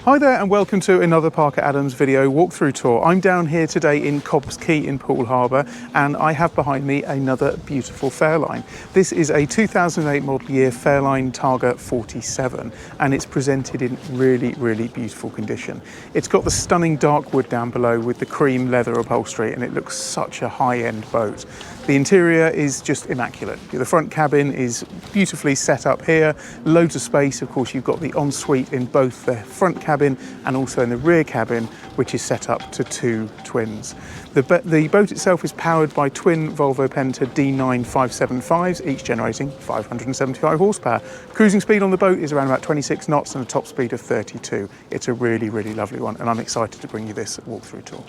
Hi there and welcome to another Parker Adams video walkthrough tour. I'm down here today in Cobb's Quay in Poole Harbour and I have behind me another beautiful Fairline. This is a 2008 model year Fairline Targa 47 and it's presented in really beautiful condition. It's got the stunning dark wood down below with the cream leather upholstery and it looks such a high-end boat. The interior is just immaculate. The front cabin is beautifully set up here, loads of space. Of course, you've got the ensuite in both the front cabin and also in the rear cabin, which is set up to two twins. The boat itself is powered by Twin Volvo Penta D9 575s, each generating 575 horsepower. Cruising speed on the boat is around about 26 knots and a top speed of 32. It's a really lovely one, and I'm excited to bring you this walkthrough tour.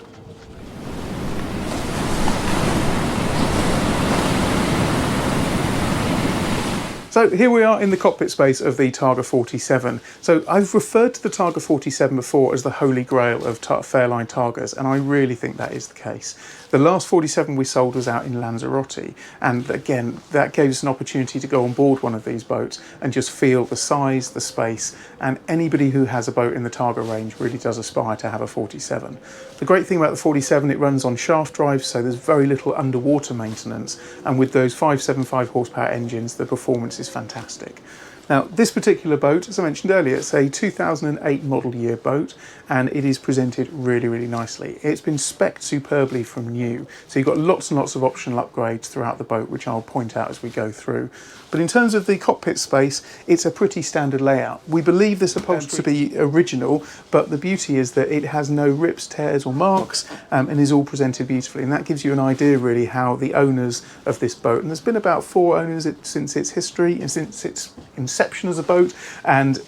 So here we are in the cockpit space of the Targa 47. So I've referred to the Targa 47 before as the holy grail of Fairline Targas, and I really think that is the case. The last 47 we sold was out in Lanzarote, and again, that gave us an opportunity to go on board one of these boats and just feel the size, the space, and anybody who has a boat in the Targa range really does aspire to have a 47. The great thing about the 47, it runs on shaft drive, so there's very little underwater maintenance, and with those 575 horsepower engines, the performance is fantastic. Now, this particular boat, as I mentioned earlier, it's a 2008 model year boat and it is presented really nicely. It's been spec'd superbly from new, so you've got lots and lots of optional upgrades throughout the boat, which I'll point out as we go through. But in terms of the cockpit space, it's a pretty standard layout. We believe this upholstery to be original, but the beauty is that it has no rips, tears or marks and is all presented beautifully. And that gives you an idea really how the owners of this boat, and there's been about 4 owners since its history and since its inception as a boat, and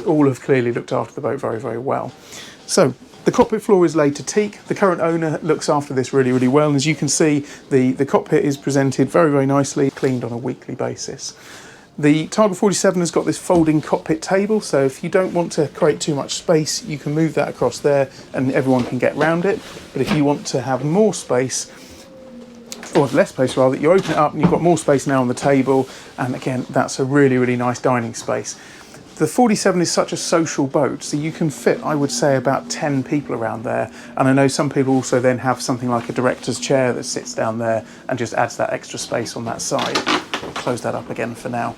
all have clearly looked after the boat very well. So the cockpit floor is laid to teak. The current owner looks after this really well, and as you can see, the cockpit is presented very nicely, cleaned on a weekly basis. The Targa 47 has got this folding cockpit table, so if you don't want to create too much space, you can move that across there and everyone can get round it. But if you want to have more space, or less space rather, you open it up and you've got more space now on the table, and again, that's a really nice dining space. The 47 is such a social boat, so you can fit, I would say, about 10 people around there. And I know some people also then have something like a director's chair that sits down there and just adds that extra space on that side. I'll close that up again for now.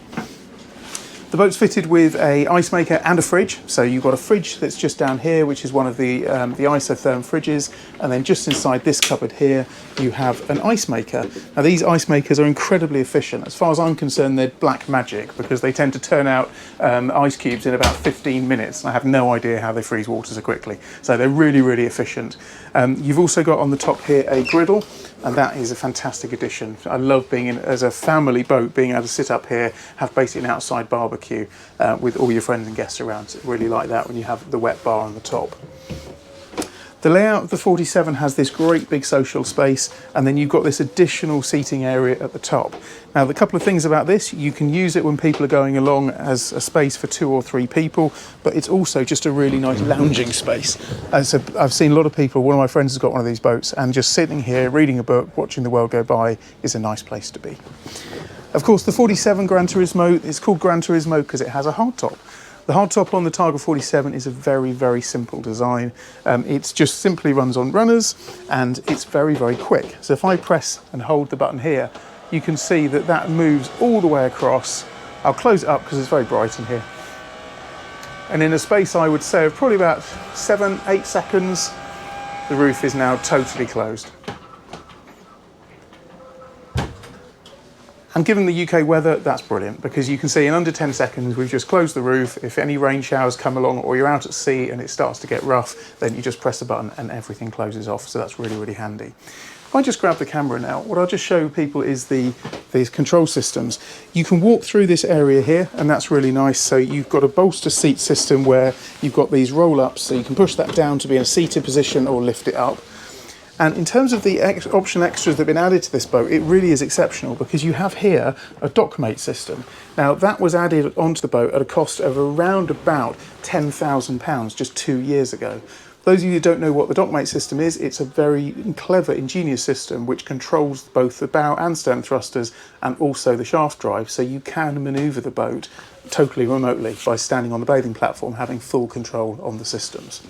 The boat's fitted with a ice maker and a fridge. So you've got a fridge that's just down here, which is one of the isotherm fridges. And then just inside this cupboard here, you have an ice maker. Now these ice makers are incredibly efficient. As far as I'm concerned, they're black magic because they tend to turn out ice cubes in about 15 minutes. And I have no idea how they freeze water so quickly. So they're really efficient. You've also got on the top here a griddle, and that is a fantastic addition. I love being in, as a family boat, being able to sit up here, have basically an outside barbecue with all your friends and guests around. So really like that when you have the wet bar on the top. The layout of the 47 has this great big social space, and then you've got this additional seating area at the top. Now, the couple of things about this, you can use it when people are going along as a space for 2 or 3 people, but it's also just a really nice lounging space. So I've seen a lot of people, one of my friends has got one of these boats, and just sitting here, reading a book, watching the world go by is a nice place to be. Of course, the 47 Gran Turismo is called Gran Turismo because it has a hardtop. The hardtop on the Targa 47 is a very simple design. It just simply runs on runners and it's very quick. So if I press and hold the button here, you can see that that moves all the way across. I'll close it up because it's very bright in here. And in a space, I would say, of probably about 7-8 seconds, the roof is now totally closed. And given the UK weather, that's brilliant because you can see in under 10 seconds, we've just closed the roof. If any rain showers come along or you're out at sea and it starts to get rough, then you just press the button and everything closes off. So that's really handy. If I just grab the camera now, what I'll just show people is these control systems. You can walk through this area here and that's really nice. So you've got a bolster seat system where you've got these roll ups. So you can push that down to be in a seated position or lift it up. And in terms of the optional extras that have been added to this boat, it really is exceptional because you have here a dockmate system. Now that was added onto the boat at a cost of around about £10,000 just 2 years ago. Those of you who don't know what the dockmate system is, it's a very clever, ingenious system which controls both the bow and stern thrusters and also the shaft drive, so you can manoeuvre the boat totally remotely by standing on the bathing platform, having full control on the systems.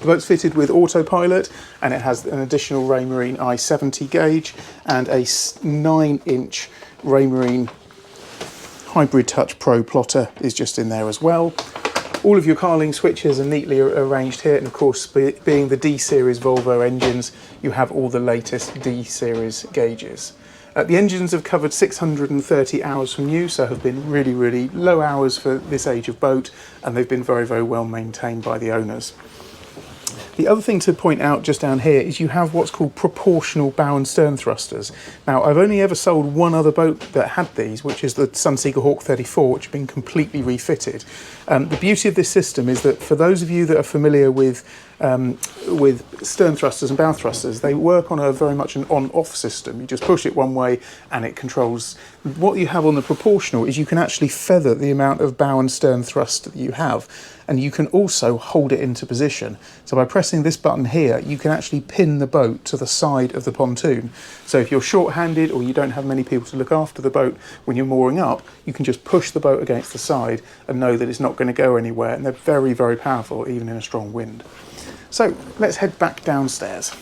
The boat's fitted with autopilot, and it has an additional Raymarine I-70 gauge and a 9-inch Raymarine Hybrid Touch Pro plotter is just in there as well. All of your Carling switches are neatly arranged here, and of course, being the D-Series Volvo engines, you have all the latest D-Series gauges. The engines have covered 630 hours from new, so have been really, really low hours for this age of boat, and they've been very, very well maintained by the owners. The other thing to point out just down here is you have what's called proportional bow and stern thrusters. Now, I've only ever sold one other boat that had these, which is the Sunseeker Hawk 34, which have been completely refitted. The beauty of this system is that for those of you that are familiar with stern thrusters and bow thrusters, they work on a very much an on-off system. You just push it one way and it controls. What you have on the proportional is you can actually feather the amount of bow and stern thrust that you have, and you can also hold it into position. So by pressing this button here, you can actually pin the boat to the side of the pontoon. So if you're short-handed or you don't have many people to look after the boat when you're mooring up, you can just push the boat against the side and know that it's not going to go anywhere, and they're very, very powerful even in a strong wind. So let's head back downstairs.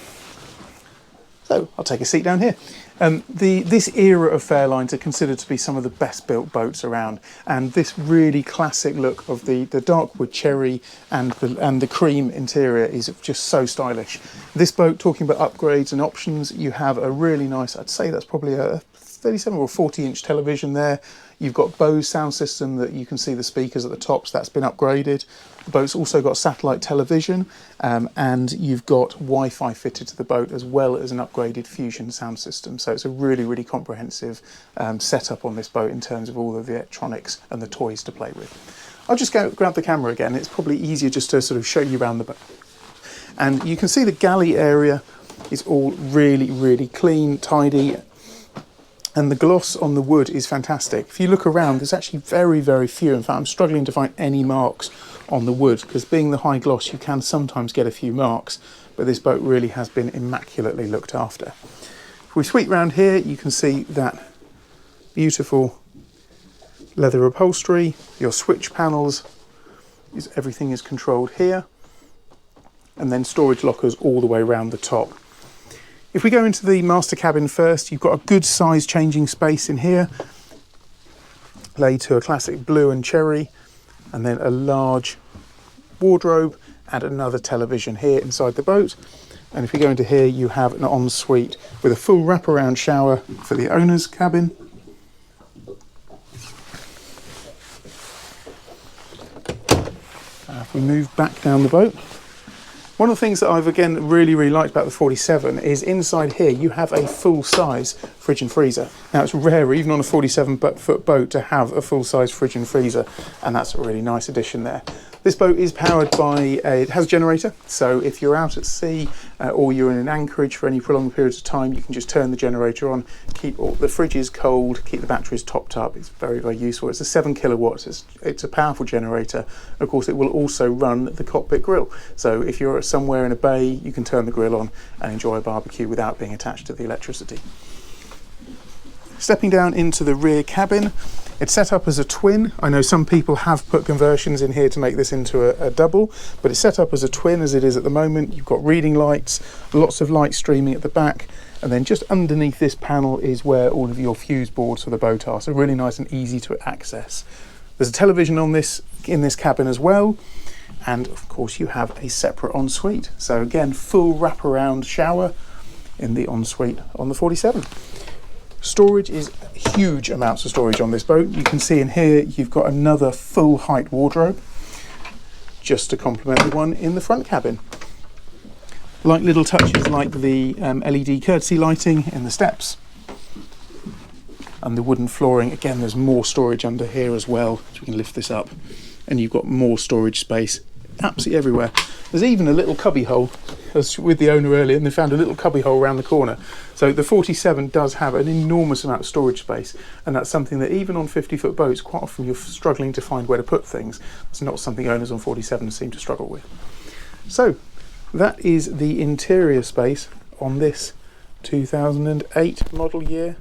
So I'll take a seat down here. This era of Fairlines are considered to be some of the best built boats around, and this really classic look of the dark wood cherry and the cream interior is just so stylish. This boat, talking about upgrades and options, you have a really nice, I'd say that's probably a 37 or 40-inch television there. You've got Bose sound system that you can see the speakers at the tops, that's been upgraded. The boat's also got satellite television, and you've got Wi-Fi fitted to the boat, as well as an upgraded Fusion sound system. So it's a really, really comprehensive setup on this boat in terms of all of the electronics and the toys to play with. I'll just go grab the camera again. It's probably easier just to sort of show you around the boat. And you can see the galley area is all really, really clean, tidy. And the gloss on the wood is fantastic. If you look around, there's actually very, very few. In fact, I'm struggling to find any marks on the wood, because being the high gloss, you can sometimes get a few marks, but this boat really has been immaculately looked after. If we sweep round here, you can see that beautiful leather upholstery, your switch panels, everything is controlled here, and then storage lockers all the way around the top. If we go into the master cabin first, you've got a good size changing space in here, laid to a classic blue and cherry, and then a large wardrobe and another television here inside the boat. And if we go into here, you have an ensuite with a full wraparound shower for the owner's cabin. If we move back down the boat, one of the things that I've again really liked about the 47 is inside here you have a full-size fridge and freezer. Now it's rare even on a 47-foot boat to have a full-size fridge and freezer, and that's a really nice addition there. This boat is powered by it has a generator, so if you're out at sea or you're in an anchorage for any prolonged periods of time, you can just turn the generator on, keep all the fridges cold, keep the batteries topped up. It's very, very useful. It's a 7 kilowatts. It's a powerful generator. Of course, it will also run the cockpit grill. So if you're somewhere in a bay, you can turn the grill on and enjoy a barbecue without being attached to the electricity. Stepping down into the rear cabin, it's set up as a twin. I know some people have put conversions in here to make this into a double, but it's set up as a twin as it is at the moment. You've got reading lights, lots of light streaming at the back, and then just underneath this panel is where all of your fuse boards for the boat are, so really nice and easy to access. There's a television on in this cabin as well, and of course you have a separate ensuite. So again, full wraparound shower in the ensuite on the 47. Storage is huge amounts of storage on this boat. You can see in here you've got another full height wardrobe just to complement the one in the front cabin. Like little touches like the LED courtesy lighting in the steps and the wooden flooring. Again, there's more storage under here as well, so we can lift this up, and you've got more storage space absolutely everywhere. There's even a little cubby hole. I was with the owner earlier and they found a little cubby hole around the corner. So the 47 does have an enormous amount of storage space, and that's something that even on 50-foot boats quite often you're struggling to find where to put things. It's not something owners on 47 seem to struggle with. So that is the interior space on this 2008 model year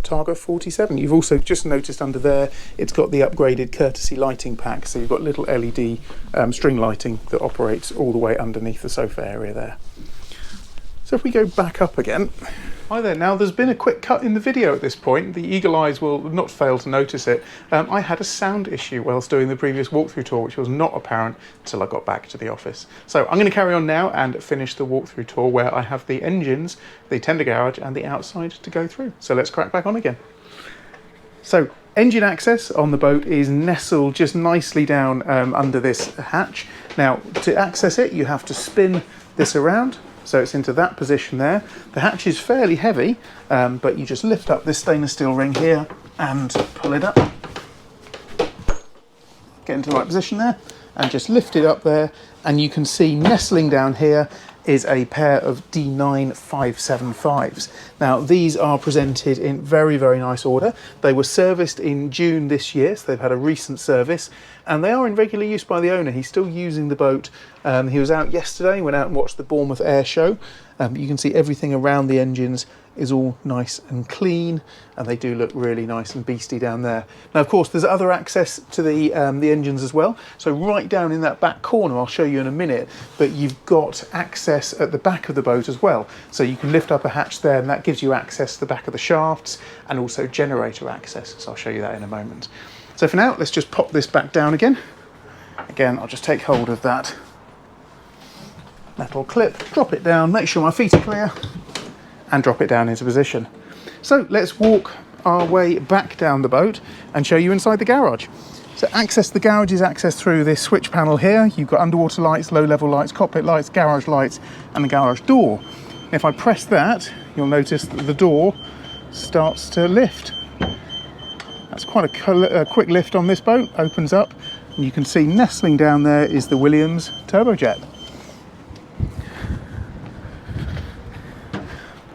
Targa 47. You've also just noticed under there it's got the upgraded courtesy lighting pack, so you've got little LED string lighting that operates all the way underneath the sofa area there. So if we go back up again. Hi there, now there's been a quick cut in the video at this point. The eagle eyes will not fail to notice it. I had a sound issue whilst doing the previous walkthrough tour, which was not apparent until I got back to the office. So I'm going to carry on now and finish the walkthrough tour where I have the engines, the tender garage and the outside to go through. So let's crack back on again. So engine access on the boat is nestled just nicely down under this hatch. Now to access it you have to spin this around. So it's into that position there. The hatch is fairly heavy, but you just lift up this stainless steel ring here and pull it up. Get into the right position there and just lift it up there. And you can see nestling down here is a pair of D9 575s. Now these are presented in very, very nice order. They were serviced in June this year, so they've had a recent service, and they are in regular use by the owner. He's still using the boat. He was out yesterday, went out and watched the Bournemouth Air Show. You can see everything around the engines is all nice and clean, and they do look really nice and beastie down there. Now of course there's other access to the engines as well. So right down in that back corner, I'll show you in a minute, but you've got access at the back of the boat as well. So you can lift up a hatch there and that gives you access to the back of the shafts and also generator access. So I'll show you that in a moment. So for now, let's just pop this back down again. Again, I'll just take hold of that metal clip, drop it down, make sure my feet are clear, and drop it down into position. So let's walk our way back down the boat and show you inside the garage. So access to the garage is accessed through this switch panel here. You've got underwater lights, low level lights, cockpit lights, garage lights, and the garage door. And if I press that, you'll notice that the door starts to lift. That's quite a quick lift on this boat, opens up, and you can see nestling down there is the Williams turbojet.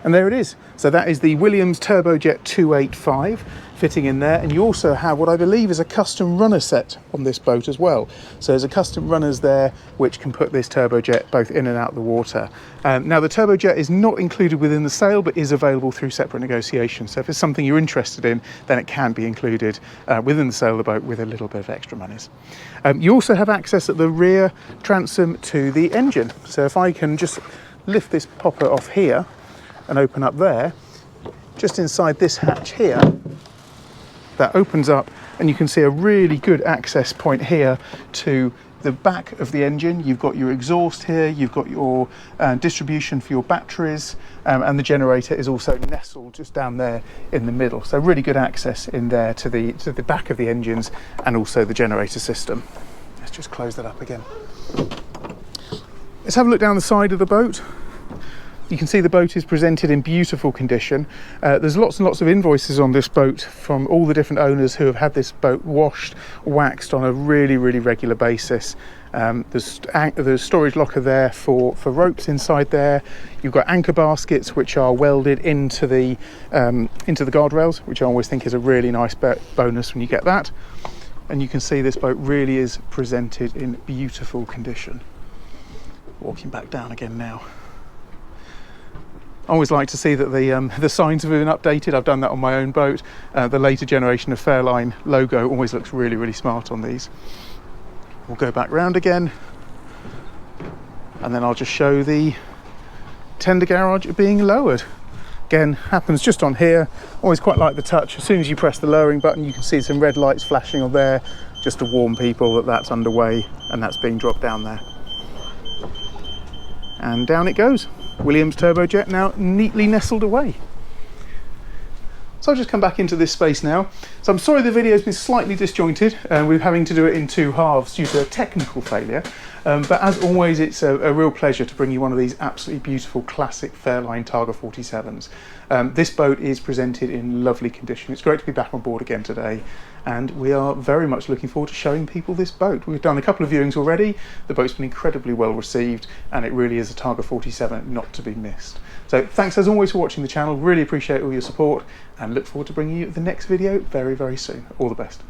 And there it is. So that is the Williams Turbojet 285 fitting in there. And you also have what I believe is a custom runner set on this boat as well. So there's a custom runners there which can put this turbojet both in and out of the water. Now the turbojet is not included within the sale, but is available through separate negotiations. So if it's something you're interested in, then it can be included within the sale of the boat with a little bit of extra monies. You also have access at the rear transom to the engine. So if I can just lift this popper off here and open up there, just inside this hatch here, that opens up and you can see a really good access point here to the back of the engine. You've got your exhaust here, you've got your distribution for your batteries, and the generator is also nestled just down there in the middle. So really good access in there to the back of the engines and also the generator system. Let's just close that up again. Let's have a look down the side of the boat. You can see the boat is presented in beautiful condition. There's lots and lots of invoices on this boat from all the different owners who have had this boat washed, waxed on a really, really regular basis. There's storage locker there for ropes inside there. You've got anchor baskets which are welded into the guardrails, which I always think is a really nice bonus when you get that. And you can see this boat really is presented in beautiful condition. Walking back down again now. I always like to see that the signs have been updated. I've done that on my own boat. The later generation of Fairline logo always looks really, really smart on these. We'll go back round again, and then I'll just show the tender garage being lowered. Again, happens just on here. Always quite like the touch. As soon as you press the lowering button, you can see some red lights flashing on there, just to warn people that that's underway and that's being dropped down there. And down it goes. Williams turbojet now neatly nestled away. So I'll just come back into this space now. So I'm sorry the video's been slightly disjointed. We're having to do it in two halves due to a technical failure. But as always, it's a real pleasure to bring you one of these absolutely beautiful classic Fairline Targa 47s. This boat is presented in lovely condition. It's great to be back on board again today, and we are very much looking forward to showing people this boat. We've done a couple of viewings already. The boat's been incredibly well received, and it really is a Targa 47 not to be missed. So thanks as always for watching the channel. Really appreciate all your support, and look forward to bringing you the next video very, very soon. All the best.